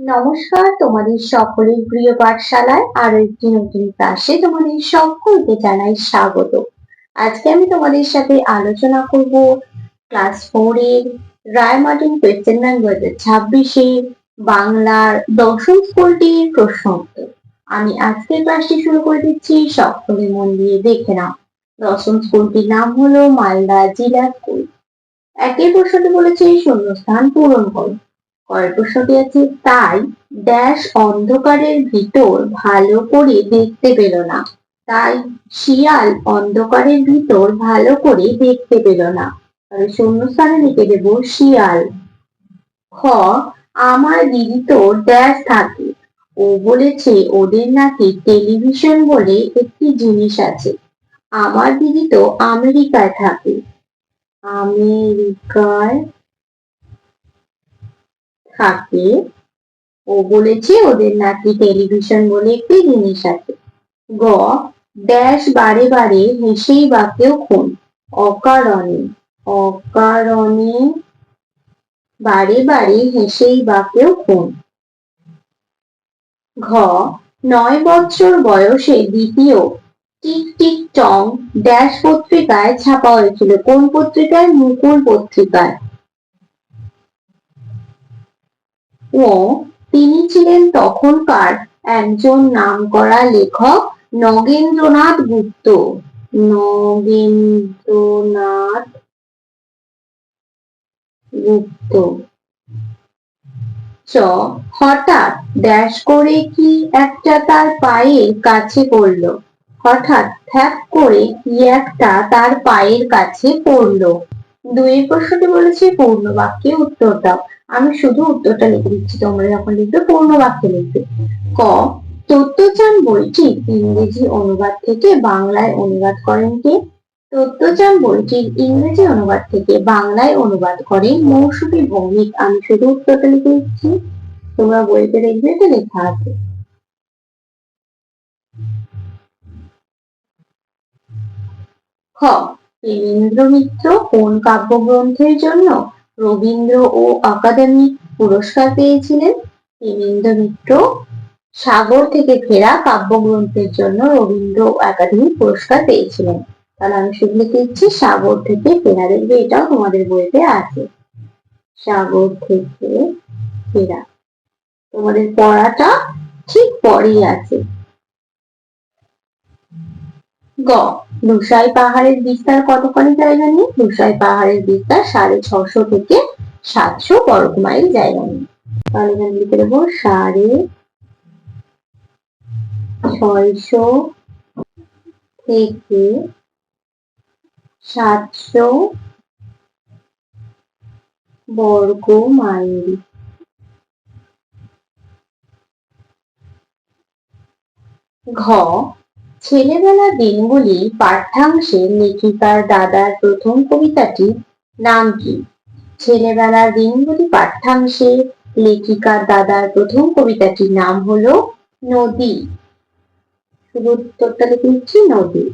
নমস্কার, তোমাদের সকলের প্রিয় পাঠশালায় আরো একটি নতুন ক্লাসে তোমাদের সকলকে জানাই স্বাগত। আজকে আমি তোমাদের সাথে আলোচনা করব ক্লাস 4 এর রায়মার্টিন কোয়েশ্চেন ব্যাংক 2026 এর বাংলার দশম স্কুলটির প্রশ্ন উত্তর। আমি আজকের ক্লাসটি শুরু করে দিচ্ছি, সকলে মন দিয়ে দেখে নাও। দশম স্কুলটির নাম হলো মালদা জিলা স্কুল। একই প্রশ্নটি বলেছে শূন্যস্থান পূরণ করো। পরের প্রশ্নটি আছে, তাই ড্যাশ অন্ধকারের ভিতর ভালো করে দেখতে পেল না। তাই শিয়াল অন্ধকারের ভিতর ভালো করে দেখতে পেল না। তাহলে শূন্যস্থানে লিখে দেব শিয়াল। খ, আমার দিদি তো ড্যাশ থাকে। ও বলেছে ওদের নাকি টেলিভিশন বলে একটি জিনিস আছে। আমার দিদি তো আমেরিকায় থাকে। আমেরিকায় থাকে। ও বলেছে ওদের নাকি টেলিভিশন বলে একটি জিনিস আছে। গ, ড্যাশ বারে বারে হেসেই বা কেউ খুন। অকারণে। অকারণে বারে বারে হেসেই বা কেউ খুন। ঘ, 9 বছর বয়সে দ্বিতীয় টিক টিক টং ড্যাশ পত্রিকায় ছাপা হয়েছিল। কোন পত্রিকায়? মুকুল পত্রিকায়। ও, তিনি ছিলেন তখনকার একজন নামকরা লেখক নগেন্দ্রনাথ গুপ্ত। নগেন্দ্রনাথ গুপ্ত। চ, হঠাৎ ড্যাশ করে কি একটা তার পায়ের কাছে পড়ল। হঠাৎ থ্যাপ করে কি একটা তার পায়ের কাছে পড়ল। দুই প্রশ্নটি বলেছে পূর্ণ বাক্যে উত্তর দাও। আমি শুধু উত্তরটা লিখে দিচ্ছি, তোমরা যখন লিখবে পূর্ণ বাক্যে লিখবে। ক, তত্ত্বচান বইটির ইংরেজি অনুবাদ থেকে বাংলায় অনুবাদ করেন কে? তত্ত্বচান বইটির ইংরেজি অনুবাদ থেকে বাংলায় অনুবাদ করেন মৌসুমী ভৌমিক। আমি শুধু উত্তরটা লিখে দিচ্ছি, তোমরা বইতে দেখবে এটা লেখা আছে। খ, প্রেমেন্দ্র মিত্র কোন কাব্যগ্রন্থের জন্য রবীন্দ্র ও অকাদেমি পুরস্কার পেয়েছিলেন? প্রেমেন্দ্র মিত্র সাগর থেকে ফেরা কাব্যগ্রন্থের জন্য রবীন্দ্র একাডেমি পুরস্কার পেয়েছিলেন। তাহলে আমি শুধু লিখে দিচ্ছি সাগর থেকে ফেরা। দেখবে এটাও তোমাদের বইতে আছে, সাগর থেকে ফেরা। তোমাদের পড়াটা ঠিক পরেই আছে। গ, লুসাই পাহাড়ের বিস্তার কতখানি জায়গা নিয়ে? লুসাই পাহাড়ের বিস্তার 650 থেকে 700 বর্গ মাইল জায়গা নিয়ে। তাহলে এখানে লিখে দেবো 650 থেকে 700 বর্গ মাইল। ঘ, ছেলেবেলার দিনগুলি পাঠ্যাংশের লেখিকার দাদার প্রথম কবিতাটির নাম কি? ছেলেবেলার দিনগুলি পাঠ্যাংশের লেখিকার দাদার প্রথম কবিতাটির নাম হলো নদী। শুধু উত্তরটা লিখে দিচ্ছি, নদী।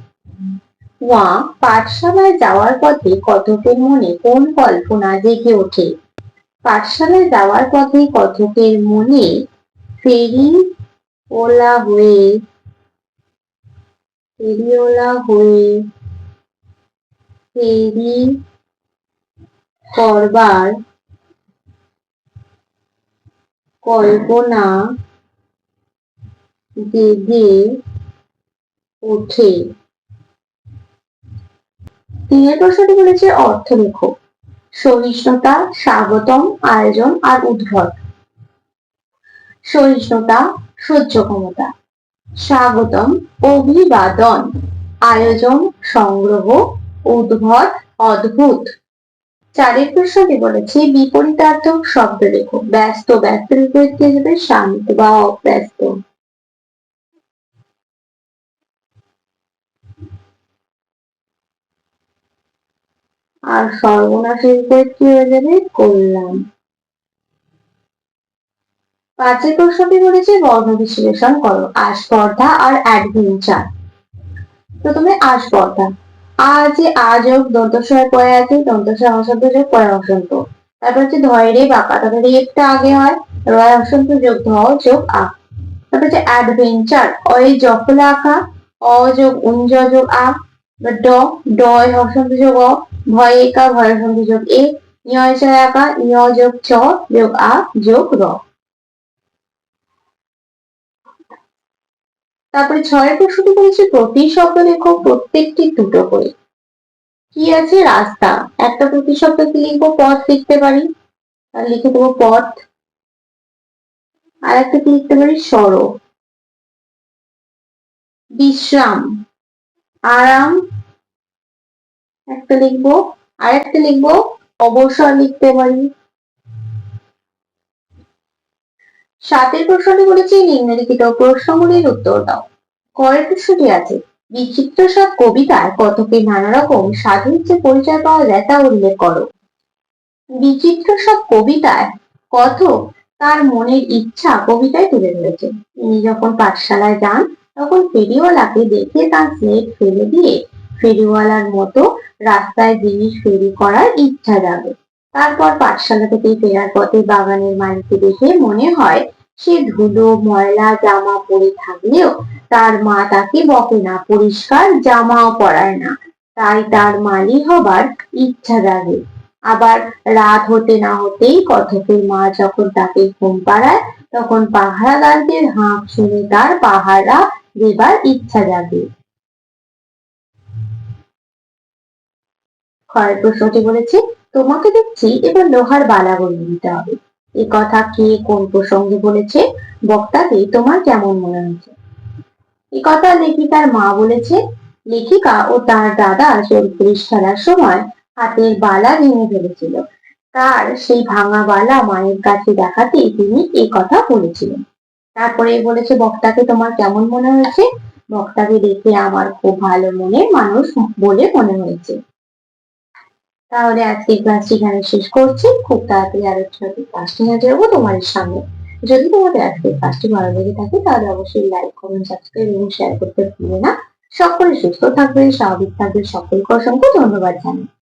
ওয়া, পাঠশালায় যাওয়ার পথে কথকের মনে কোন কল্পনা জেগে ওঠে? পাঠশালায় যাওয়ার পথে কথকের মনে ফেরিওয়ালা হয়ে ফেরি করবার কল্পনা জেগে ওঠে। তিনের প্রশ্নটি বলেছে অর্থ লেখো। সহিষ্ণুতা, স্বাগতম, আয়োজন আর উদ্ভট। সহিষ্ণুতা সহ্য ক্ষমতা, স্বাগতম অভিবাদন, আয়োজন সংগ্রহ, উদ্ভট অদ্ভুত। চারের প্রশ্নটি বলেছে বিপরীতার্থক শব্দ লেখো। ব্যস্ত, ব্যস্তের বিপরীত কি হবে? শান্ত বা অব্যস্ত। আর সর্বনাশের বিপরীত কি হয়ে যাবে? কল্যাণ। পাঁচের প্রশ্নটি বলেছে বর্ণ বিশ্লেষণ করো। আস্পর্ধা আর অ্যাডভেঞ্চার। প্রথমে আস্পর্ধা। আজ দন্তস্বয় পরে আছে, দন্তস্বয় অশব্দ যোগ পরে অসন্ত। তারপর হচ্ছে ধয় রে বাঁকা, তাহলে রেপটা আগে হয়, রয় হসন্ত যোগ ধ যোগ আ। তারপর হচ্ছে অ্যাডভেঞ্চার, অয়ে জফলা আঁকা, অ যোগ উঞ্জ যোগ আ। ড, ডয় হসন্ত যোগ অ, ভয় একা ভয় হসন্ত যোগ এ, ইয় ছয় আঁকা, ইয় যোগ চ যোগ আ যোগ র। তারপরে ছয়ের প্রশ্নটি বলেছে প্রতিশব্দ লেখো, প্রত্যেকটি দুটো করে। কি আছে? রাস্তা। একটা প্রতিশব্দ কি লিখবো? পথ লিখতে পারি, তাহলে লিখে দেবো পথ। আর একটা কি লিখতে পারি? সড়ক। বিশ্রাম, আরাম একটা লিখবো। আর একটা লিখবো অবসর লিখতে পারি। সাতের প্রশ্নটি বলেছে নিম্নলিখিত প্রশ্নগুলির উত্তর দাও। কয়ের প্রশ্নটি আছে বিচিত্র সব কবিতায় কথকের নানা রকম সাধুর যে পরিচয় পাওয়া যায় তা উল্লেখ করো। বিচিত্র সব কবিতায় কথক তার মনের ইচ্ছা কবিতায় তুলে ধরেছে। তিনি যখন পাঠশালায় যান তখন ফেরিওয়ালাকে দেখে তার স্লেট ফেলে দিয়ে ফেরিওয়ালার মতো রাস্তায় জিনিস ফেরি করার ইচ্ছা জাগে। তারপর পাঠশালা থেকে ফেরার পথে বাগানের মালিককে দেখে মনে হয় সে ধুলো ময়লা জামা পরে থাকলেও তার মা তাকে বকে না, পরিষ্কার জামাও পরায় না, তাই তার মালি হবার ইচ্ছা জাগে। আবার রাত হতে না হতেই কথকের মা যখন তাকে ঘুম পাড়ায় তখন পাহারাদারদের হাঁক শুনে তার পাহারা দেবার ইচ্ছা জাগে। ক্ষয়ের প্রশ্নটি বলেছে তোমাকে দেখছি এবার লোহার বালা গড়িয়ে দিতে হবে। এ কথা কে কোন প্রসঙ্গে বলেছে? বক্তাকে তোমার কেমন মনে হয়েছে? এ কথা লেখিকার মা বলেছে। লেখিকা ও তার দাদা চোর পুলিশ খেলার সময় হাতের বালা ভেঙে ফেলেছিল, তার সেই ভাঙা বালা মায়ের কাছে দেখাতেই তিনি এই কথা বলেছিলেন। তারপরে বলেছে বক্তাকে তোমার কেমন মনে হয়েছে? বক্তাকে দেখে আমার খুব ভালো মনের মানুষ বলে মনে হয়েছে। তাহলে আজকে ক্লাসটি এখানে শেষ করছি। খুব তাড়াতাড়ি আলোচনা ক্লাসটি নিয়ে যাবো তোমার সামনে। যদি তোমাদের আজকের ক্লাসটি ভালো লেগে থাকে তাহলে অবশ্যই লাইক কমেন্ট সাবস্ক্রাইব এবং শেয়ার করতে ভুলবে না। সকলে সুস্থ থাকবে, স্বাভাবিক থাকবে, সকলকে অসংখ্য ধন্যবাদ জানাই।